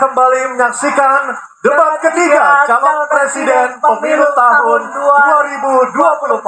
kembali menyaksikan debat ketiga calon presiden pemilu tahun 2024.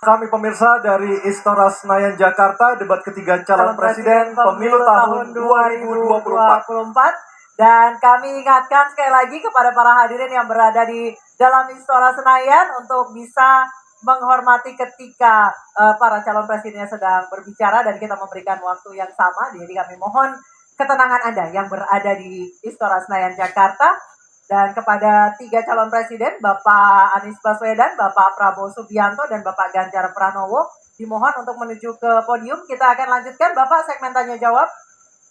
Kami pemirsa dari Istora Senayan Jakarta, debat ketiga calon presiden pemilu tahun 2024. Dan kami ingatkan sekali lagi kepada para hadirin yang berada di dalam Istora Senayan untuk bisa menghormati ketika para calon presidennya sedang berbicara dan kita memberikan waktu yang sama. Jadi kami mohon ketenangan Anda yang berada di Istora Senayan Jakarta. Dan kepada tiga calon presiden, Bapak Anies Baswedan, Bapak Prabowo Subianto, dan Bapak Ganjar Pranowo, dimohon untuk menuju ke podium. Kita akan lanjutkan, Bapak, segmen tanya jawab.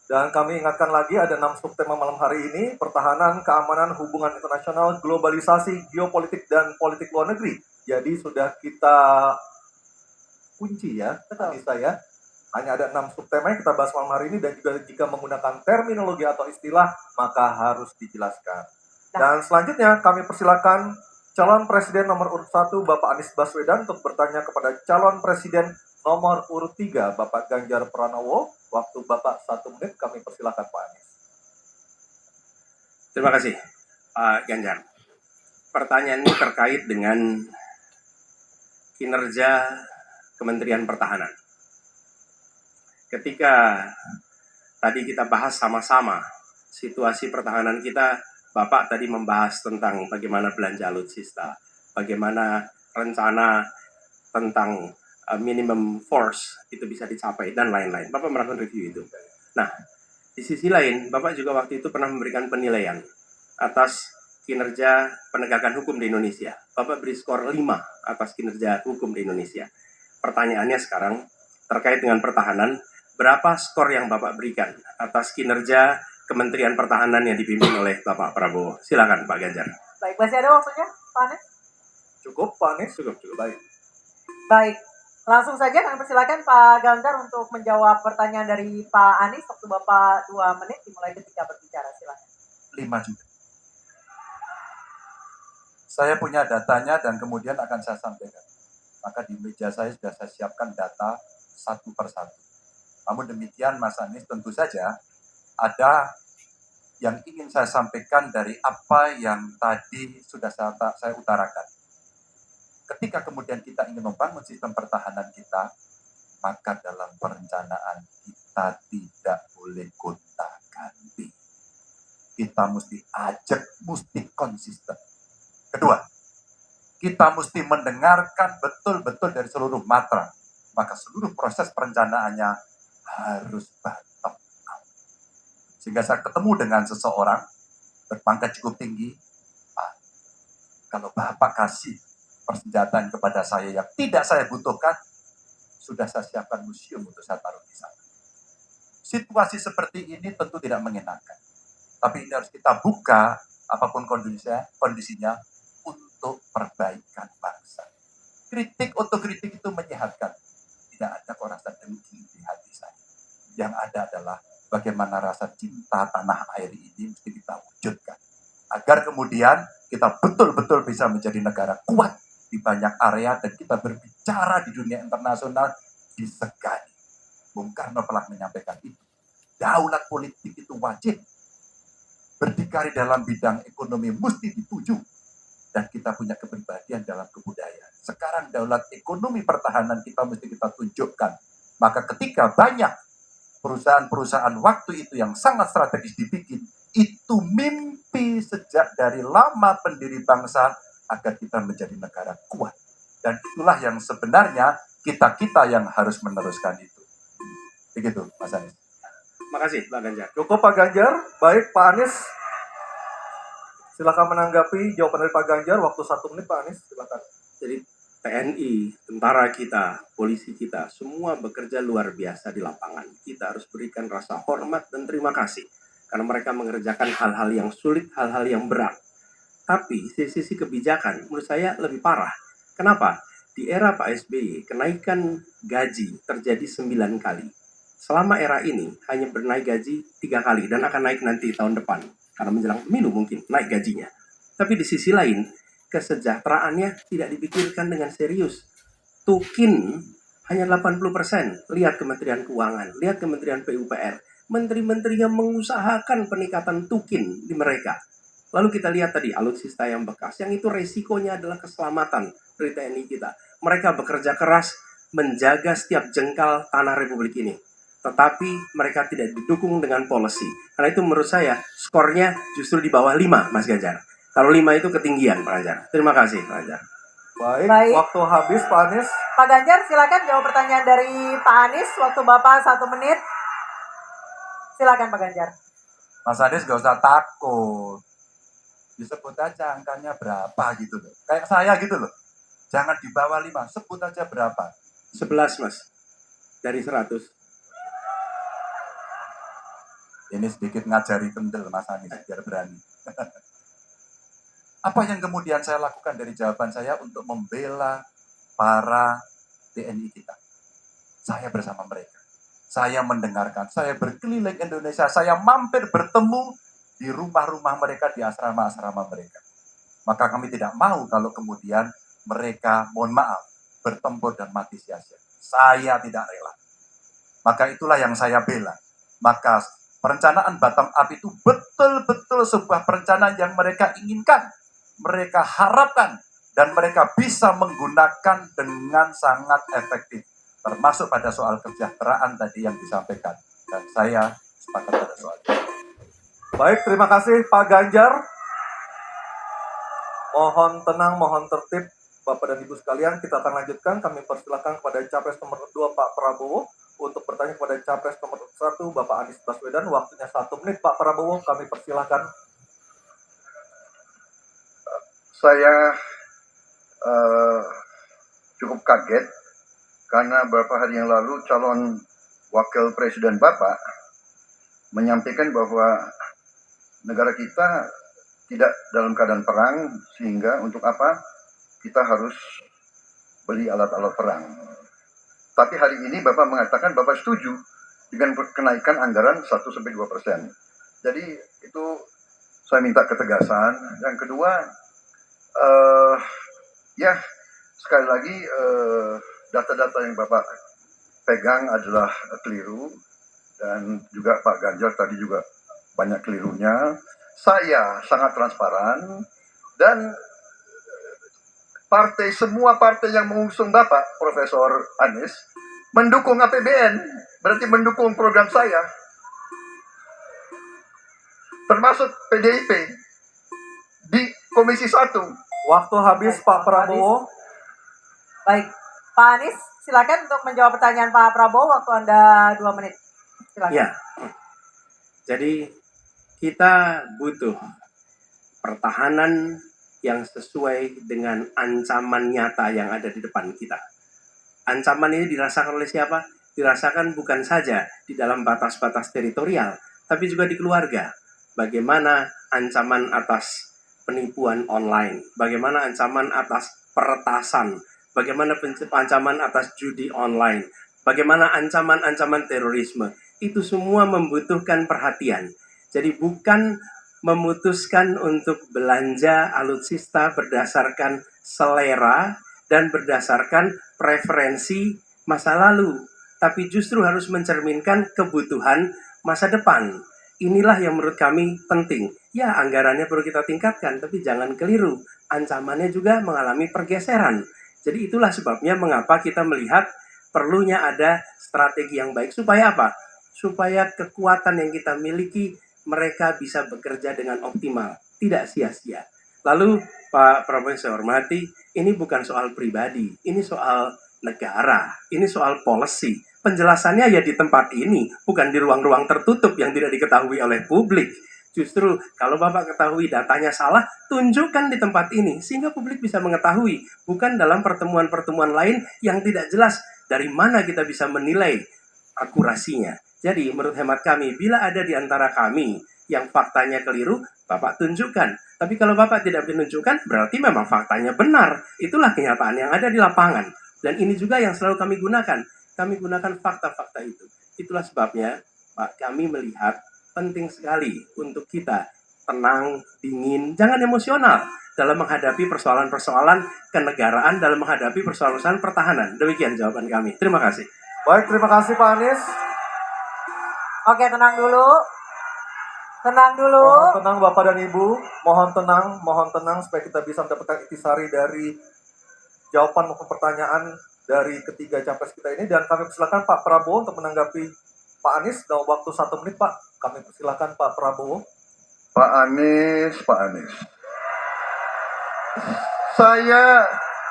Dan kami ingatkan lagi ada 6 subtema malam hari ini, pertahanan, keamanan, hubungan internasional, globalisasi, geopolitik, dan politik luar negeri. Jadi sudah kita kunci ya, Anissa ya. Hanya ada 6 subtema yang kita bahas malam hari ini, dan juga jika menggunakan terminologi atau istilah, maka harus dijelaskan. Dan selanjutnya kami persilakan calon presiden nomor urut 1 Bapak Anies Baswedan untuk bertanya kepada calon presiden nomor urut 3 Bapak Ganjar Pranowo. Waktu Bapak 1 menit, kami persilakan Pak Anies. Terima kasih Pak Ganjar. Pertanyaan ini terkait dengan kinerja Kementerian Pertahanan. Ketika tadi kita bahas sama-sama situasi pertahanan kita, Bapak tadi membahas tentang bagaimana belanja alutsista, bagaimana rencana tentang minimum force itu bisa dicapai, dan lain-lain. Bapak melakukan review itu. Nah, di sisi lain, Bapak juga waktu itu pernah memberikan penilaian atas kinerja penegakan hukum di Indonesia. Bapak beri skor 5 atas kinerja hukum di Indonesia. Pertanyaannya sekarang, terkait dengan pertahanan, berapa skor yang Bapak berikan atas kinerja Kementerian Pertahanan yang dipimpin oleh Bapak Prabowo? Silakan Pak Ganjar. Baik, masih ada waktunya, Pak Anies? Cukup, Pak Anies? Cukup. Baik. Baik, langsung saja kami persilakan Pak Ganjar untuk menjawab pertanyaan dari Pak Anies. Waktu Bapak 2 menit dimulai ketika berbicara, silakan. 5 juta. Saya punya datanya dan kemudian akan saya sampaikan. Maka di meja saya sudah saya siapkan data satu persatu. Namun demikian Mas Anies, tentu saja ada yang ingin saya sampaikan dari apa yang tadi sudah saya utarakan. Ketika kemudian kita ingin membangun sistem pertahanan kita, maka dalam perencanaan kita tidak boleh gonta-ganti. Kita mesti ajak, mesti konsisten. Kedua, kita mesti mendengarkan betul-betul dari seluruh matra. Maka seluruh proses perencanaannya harus bottom up. Sehingga saya ketemu dengan seseorang berpangkat cukup tinggi. Kalau Bapak kasih persenjataan kepada saya yang tidak saya butuhkan, sudah saya siapkan museum untuk saya taruh di sana. Situasi seperti ini tentu tidak mengenakan. Tapi ini harus kita buka apapun kondisinya untuk perbaikan bangsa. Kritik otokritik itu menyehatkan. Tidak ada kok rasa dengki di hati saya. Yang ada adalah bagaimana rasa cinta tanah air ini mesti kita wujudkan. Agar kemudian kita betul-betul bisa menjadi negara kuat di banyak area dan kita berbicara di dunia internasional disegani. Bung Karno telah menyampaikan itu. Daulat politik itu wajib. Berdikari dalam bidang ekonomi mesti dituju. Dan kita punya kepribadian dalam kebudayaan. Sekarang daulat ekonomi pertahanan kita mesti kita tunjukkan. Maka ketika banyak perusahaan-perusahaan waktu itu yang sangat strategis dibikin, itu mimpi sejak dari lama pendiri bangsa agar kita menjadi negara kuat. Dan itulah yang sebenarnya kita yang harus meneruskan itu. Begitu, Mas Anies. Makasih, Pak Ganjar. Cukup, Pak Ganjar. Baik, Pak Anies. Silakan menanggapi jawaban dari Pak Ganjar. Waktu 1 menit, Pak Anies. Silakan. Jadi TNI, tentara kita, polisi kita, semua bekerja luar biasa di lapangan. Kita harus berikan rasa hormat dan terima kasih. Karena mereka mengerjakan hal-hal yang sulit, hal-hal yang berat. Tapi sisi kebijakan menurut saya lebih parah. Kenapa? Di era Pak SBY, kenaikan gaji terjadi 9 kali. Selama era ini hanya bernaik gaji 3 kali dan akan naik nanti tahun depan. Karena menjelang pemilu mungkin naik gajinya. Tapi di sisi lain, kesejahteraannya tidak dipikirkan dengan serius. Tukin hanya 80%. Lihat Kementerian Keuangan, lihat Kementerian PUPR. menteri-menterinya mengusahakan peningkatan tukin di mereka. Lalu kita lihat tadi alutsista yang bekas, yang itu resikonya adalah keselamatan dari TNI kita. Mereka bekerja keras menjaga setiap jengkal tanah Republik ini. Tetapi mereka tidak didukung dengan policy. Karena itu menurut saya skornya justru di bawah 5, Mas Ganjar. Kalau 5 itu ketinggian, Pak Ganjar. Terima kasih, Pak Ganjar. Baik, waktu habis Pak Anies. Pak Ganjar, silakan jawab pertanyaan dari Pak Anies. Waktu Bapak 1 menit. Silakan Pak Ganjar. Mas Anies gak usah takut. Disebut aja angkanya berapa gitu loh. Kayak saya gitu loh. Jangan di bawah 5, sebut aja berapa. 11, Mas. Dari 100. Ini sedikit ngajari kendel Mas Anies biar berani. Apa yang kemudian saya lakukan dari jawaban saya untuk membela para TNI kita? Saya bersama mereka. Saya mendengarkan, saya berkeliling Indonesia, saya mampir bertemu di rumah-rumah mereka, di asrama-asrama mereka. Maka kami tidak mau kalau kemudian mereka, mohon maaf, bertempur dan mati sia-sia. Saya tidak rela. Maka itulah yang saya bela. Maka perencanaan bottom up itu betul-betul sebuah perencanaan yang mereka inginkan, mereka harapkan, dan mereka bisa menggunakan dengan sangat efektif. Termasuk pada soal kesejahteraan tadi yang disampaikan. Dan saya sepakat pada soal itu. Baik, terima kasih Pak Ganjar. Mohon tenang, mohon tertib Bapak dan Ibu sekalian. Kita akan lanjutkan. Kami persilakan kepada Capres nomor 2 Pak Prabowo untuk bertanya kepada Capres nomor 1 Bapak Anies Baswedan. Waktunya 1 menit Pak Prabowo, kami persilakan. Saya cukup kaget karena beberapa hari yang lalu calon wakil presiden Bapak menyampaikan bahwa negara kita tidak dalam keadaan perang, sehingga untuk apa kita harus beli alat-alat perang. Tapi hari ini Bapak mengatakan Bapak setuju dengan kenaikan anggaran 1-2%. Jadi itu saya minta ketegasan. Yang kedua, ya sekali lagi data-data yang Bapak pegang adalah keliru, dan juga Pak Ganjar tadi juga banyak kelirunya. Saya sangat transparan, dan semua partai yang mengusung Bapak Profesor Anies mendukung APBN, berarti mendukung program saya, termasuk PDIP di Komisi 1. Waktu habis Pak Prabowo. Baik, Pak Anies, silakan untuk menjawab pertanyaan Pak Prabowo. Waktu Anda 2 menit. Silakan. Ya, jadi kita butuh pertahanan yang sesuai dengan ancaman nyata yang ada di depan kita. Ancaman ini dirasakan oleh siapa? Dirasakan bukan saja di dalam batas-batas teritorial, tapi juga di keluarga. Bagaimana ancaman atas penipuan online, bagaimana ancaman atas peretasan, bagaimana ancaman atas judi online, bagaimana ancaman-ancaman terorisme. Itu semua membutuhkan perhatian. Jadi bukan memutuskan untuk belanja alutsista berdasarkan selera dan berdasarkan preferensi masa lalu, tapi justru harus mencerminkan kebutuhan masa depan. Inilah yang menurut kami penting. Ya, anggarannya perlu kita tingkatkan, tapi jangan keliru. Ancamannya juga mengalami pergeseran. Jadi itulah sebabnya mengapa kita melihat perlunya ada strategi yang baik. Supaya apa? Supaya kekuatan yang kita miliki, mereka bisa bekerja dengan optimal, tidak sia-sia. Lalu Pak Profesor hormati, ini bukan soal pribadi, ini soal negara, ini soal policy. Penjelasannya ya di tempat ini, bukan di ruang-ruang tertutup yang tidak diketahui oleh publik. Justru kalau Bapak ketahui datanya salah, tunjukkan di tempat ini, sehingga publik bisa mengetahui, bukan dalam pertemuan-pertemuan lain yang tidak jelas dari mana kita bisa menilai akurasinya. Jadi menurut hemat kami, bila ada di antara kami yang faktanya keliru, Bapak tunjukkan. Tapi kalau Bapak tidak menunjukkan, berarti memang faktanya benar. Itulah kenyataan yang ada di lapangan. Dan ini juga yang selalu kami gunakan. Kami gunakan fakta-fakta itu. Itulah sebabnya, Pak, kami melihat penting sekali untuk kita tenang, dingin, jangan emosional dalam menghadapi persoalan-persoalan kenegaraan, dalam menghadapi persoalan-persoalan pertahanan. Demikian jawaban kami. Terima kasih. Baik, terima kasih Pak Anies. Oke, tenang dulu. Tenang dulu. Mohon tenang Bapak dan Ibu, mohon tenang supaya kita bisa mendapatkan intisari dari jawaban maupun pertanyaan dari ketiga capres kita ini. Dan kami persilakan Pak Prabowo untuk menanggapi Pak Anies dalam waktu 1 menit Pak. Kami persilakan Pak Prabowo. Pak Anies. Saya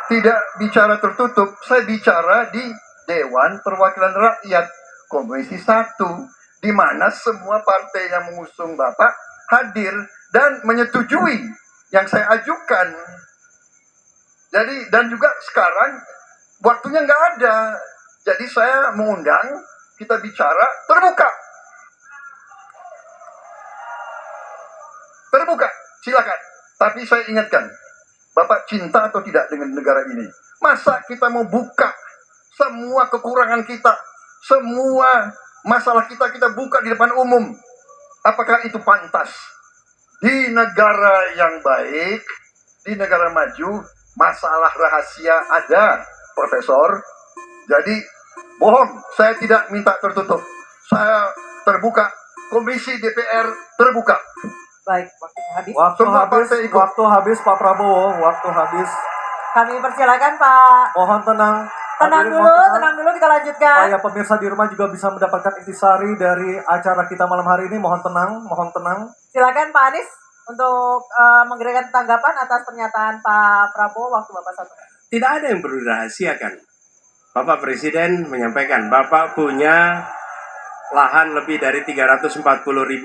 tidak bicara tertutup, saya bicara di Dewan Perwakilan Rakyat Komisi 1, di mana semua partai yang mengusung Bapak hadir dan menyetujui yang saya ajukan. Jadi, dan juga sekarang waktunya nggak ada. Jadi saya mengundang, kita bicara terbuka. Terbuka, silakan. Tapi saya ingatkan, Bapak cinta atau tidak dengan negara ini? Masa kita mau buka semua kekurangan kita, semua masalah kita buka di depan umum? Apakah itu pantas? Di negara yang baik, di negara maju, masalah rahasia ada, Profesor. Jadi, bohong, saya tidak minta tertutup. Saya terbuka, Komisi DPR terbuka. Baik, waktunya habis. Waktu habis Pak Prabowo, waktu habis. Kami persilakan Pak. Mohon tenang. Tenang Hadirin, dulu, mohon tenang dulu, kita lanjutkan. Supaya pemirsa di rumah juga bisa mendapatkan intisari dari acara kita malam hari ini. Mohon tenang. Silakan Pak Anies untuk memberikan tanggapan atas pernyataan Pak Prabowo. Waktu Bapak 1 menit. Tidak ada yang perlu dirahasiakan. Bapak Presiden menyampaikan, Bapak punya lahan lebih dari 340.000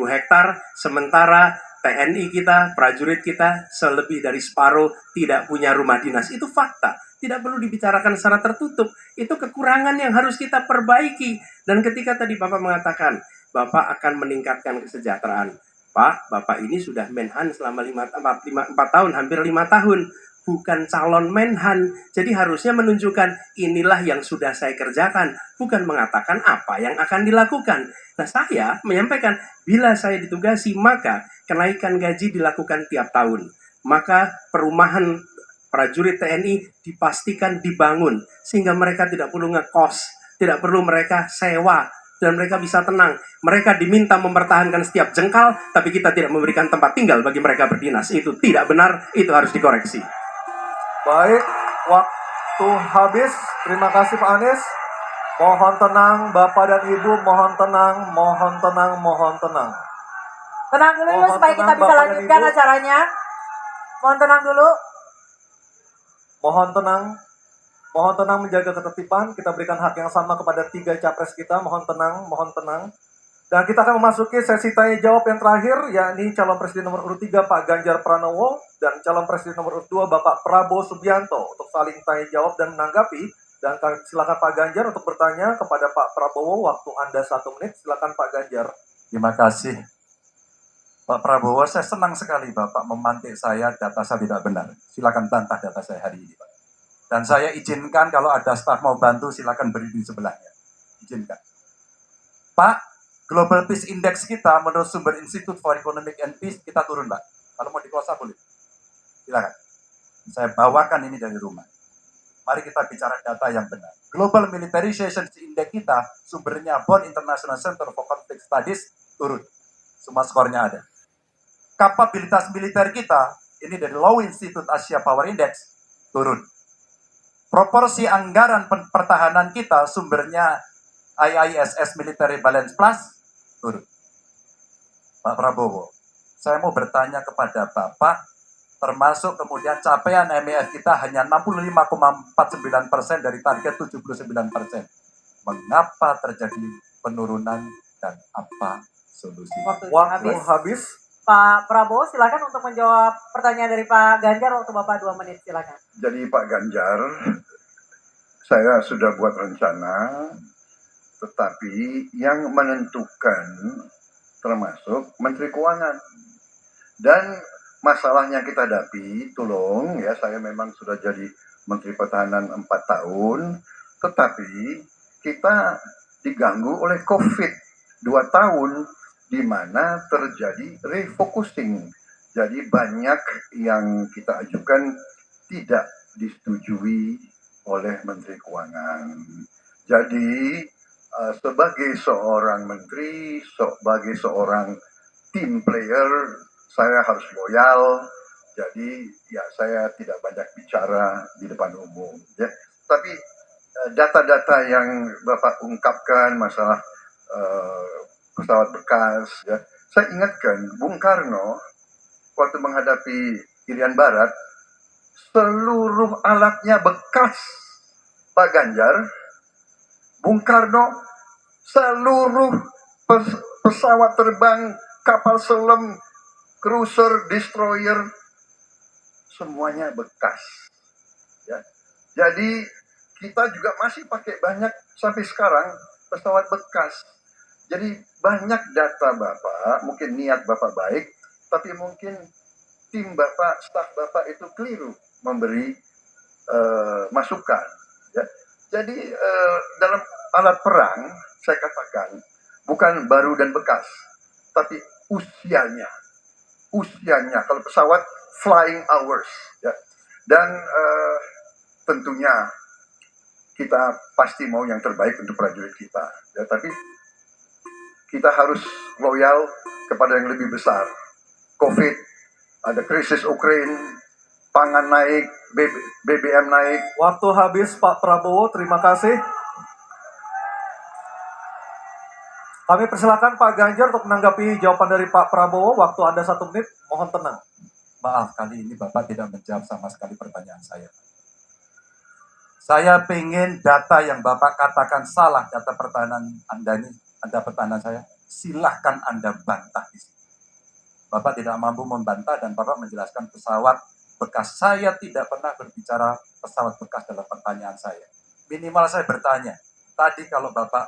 hektar, sementara TNI kita, prajurit kita, selebih dari separuh tidak punya rumah dinas. Itu fakta. Tidak perlu dibicarakan secara tertutup. Itu kekurangan yang harus kita perbaiki. Dan ketika tadi Bapak mengatakan, Bapak akan meningkatkan kesejahteraan. Pak, Bapak ini sudah Menhan selama 4 tahun, hampir 5 tahun. Bukan calon Menhan. Jadi harusnya menunjukkan inilah yang sudah saya kerjakan. Bukan mengatakan apa yang akan dilakukan. Nah, saya menyampaikan, bila saya ditugasi, maka kenaikan gaji dilakukan tiap tahun. Maka perumahan prajurit TNI dipastikan dibangun. Sehingga mereka tidak perlu ngekos. Tidak perlu mereka sewa. Dan mereka bisa tenang. Mereka diminta mempertahankan setiap jengkal, tapi kita tidak memberikan tempat tinggal bagi mereka berdinas. Itu tidak benar, itu harus dikoreksi. Baik, waktu habis. Terima kasih Pak Anies. Mohon tenang Bapak dan Ibu, mohon tenang. Tenang dulu Mohon supaya kita tenang, bisa Bapak dan lanjutkan Ibu. acaranya. Mohon tenang dulu. Mohon tenang menjaga ketertiban. Kita berikan hak yang sama kepada 3 capres kita. Mohon tenang. Dan kita akan memasuki sesi tanya jawab yang terakhir, yakni calon presiden nomor urut 3 Pak Ganjar Pranowo dan calon presiden nomor urut 2 Bapak Prabowo Subianto untuk saling tanya jawab dan menanggapi. Dan kami silakan Pak Ganjar untuk bertanya kepada Pak Prabowo. Waktu Anda 1 menit. Silakan Pak Ganjar. Terima kasih. Pak Prabowo, saya senang sekali Bapak memantik saya, data saya tidak benar. Silakan bantah data saya hari ini, Pak. Dan saya izinkan kalau ada staf mau bantu, silakan berdiri di sebelahnya. Izinkan. Pak, Global Peace Index kita menurut sumber Institute for Economic and Peace kita turun, Pak. Kalau mau dikosa boleh. Silakan. Saya bawakan ini dari rumah. Mari kita bicara data yang benar. Global Militarization Index kita, sumbernya Bonn International Center for Conflict Studies, turun. Semua skornya ada. Kapabilitas militer kita, ini dari Law Institute Asia Power Index, turun. Proporsi anggaran pertahanan kita, sumbernya IISS Military Balance Plus, turun. Pak Prabowo, saya mau bertanya kepada Bapak, termasuk kemudian capaian MEF kita hanya 65,49% dari target 79%. Mengapa terjadi penurunan dan apa solusi? Waktu Waktu habis. Pak Prabowo, silakan untuk menjawab pertanyaan dari Pak Ganjar. Waktu Bapak 2 menit, silakan. Jadi Pak Ganjar, saya sudah buat rencana, tetapi yang menentukan termasuk Menteri Keuangan. Dan masalahnya kita hadapi, tolong ya, saya memang sudah jadi Menteri Pertahanan 4 tahun, tetapi kita diganggu oleh COVID 2 tahun, di mana terjadi refocusing. Jadi banyak yang kita ajukan tidak disetujui oleh Menteri Keuangan. Jadi sebagai seorang menteri, sebagai seorang team player, saya harus loyal. Jadi ya saya tidak banyak bicara di depan umum. Ya. Tapi data-data yang Bapak ungkapkan masalah pesawat bekas, ya, saya ingatkan Bung Karno waktu menghadapi Irian Barat, seluruh alatnya bekas. Pak Ganjar, Bung Karno, seluruh pesawat terbang, kapal selam, cruiser, destroyer, semuanya bekas. Ya. Jadi kita juga masih pakai banyak sampai sekarang pesawat bekas. Jadi banyak data Bapak, mungkin niat Bapak baik, tapi mungkin tim Bapak, staf Bapak itu keliru memberi masukan. Ya. Jadi dalam alat perang, saya katakan, bukan baru dan bekas, tapi usianya. Usianya, kalau pesawat, flying hours. Ya. Dan tentunya kita pasti mau yang terbaik untuk prajurit kita. Ya, tapi kita harus loyal kepada yang lebih besar. COVID, ada krisis Ukraina, pangan naik, BBM naik. Waktu habis Pak Prabowo, terima kasih. Kami persilakan Pak Ganjar untuk menanggapi jawaban dari Pak Prabowo. Waktu Anda 1 menit, mohon tenang. Maaf, kali ini Bapak tidak menjawab sama sekali pertanyaan saya. Saya pengen data yang Bapak katakan salah, data pertahanan Anda ini, Anda pertahanan saya, silahkan Anda bantah di sini. Bapak tidak mampu membantah dan Bapak menjelaskan pesawat bekas. Saya tidak pernah berbicara pesawat bekas dalam pertanyaan saya. Minimal saya bertanya, tadi kalau Bapak,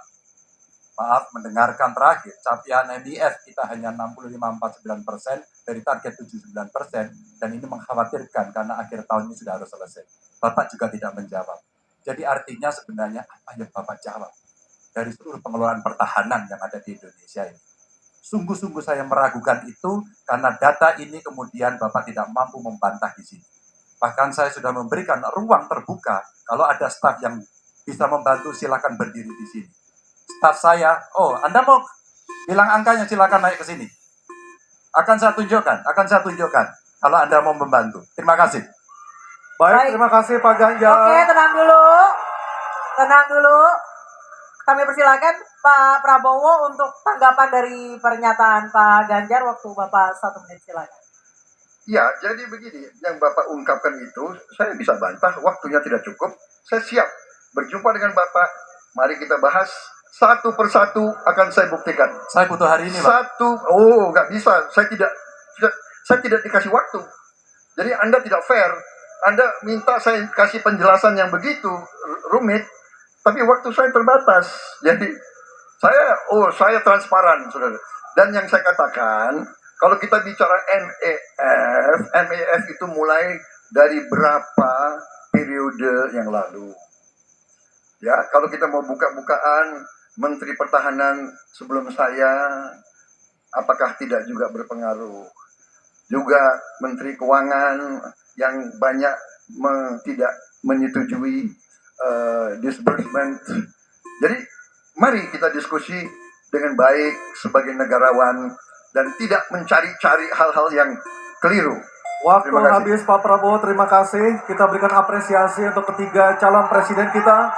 maaf, mendengarkan terakhir, capaian MIF kita hanya 65,49% dari target 79%, dan ini mengkhawatirkan karena akhir tahun ini sudah harus selesai. Bapak juga tidak menjawab. Jadi artinya sebenarnya apa yang Bapak jawab dari seluruh pengelolaan pertahanan yang ada di Indonesia ini? Sungguh-sungguh saya meragukan itu karena data ini kemudian Bapak tidak mampu membantah di sini. Bahkan saya sudah memberikan ruang terbuka, kalau ada staf yang bisa membantu silakan berdiri di sini. Staf saya, oh Anda mau bilang angkanya silakan naik ke sini. Akan saya tunjukkan kalau Anda mau membantu. Terima kasih. Baik, terima kasih Pak Ganjar. Oke, tenang dulu. Kami persilakan Pak Prabowo untuk tanggapan dari pernyataan Pak Ganjar. Waktu Bapak 1 menit, silakan. Ya, jadi begini, yang Bapak ungkapkan itu, saya bisa bantah, waktunya tidak cukup. Saya siap berjumpa dengan Bapak. Mari kita bahas satu persatu, akan saya buktikan. Saya butuh hari ini, Pak. Nggak bisa. Saya tidak dikasih waktu. Jadi Anda tidak fair. Anda minta saya kasih penjelasan yang begitu rumit, tapi waktu saya terbatas. Jadi saya transparan, saudara. Dan yang saya katakan, kalau kita bicara MEF itu mulai dari berapa periode yang lalu. Ya, kalau kita mau buka-bukaan, Menteri Pertahanan sebelum saya, apakah tidak juga berpengaruh? Juga Menteri Keuangan yang banyak tidak menyetujui disbursement. Jadi, mari kita diskusi dengan baik sebagai negarawan dan tidak mencari-cari hal-hal yang keliru. Waktu habis Pak Prabowo, terima kasih. Kita berikan apresiasi untuk ketiga calon presiden kita.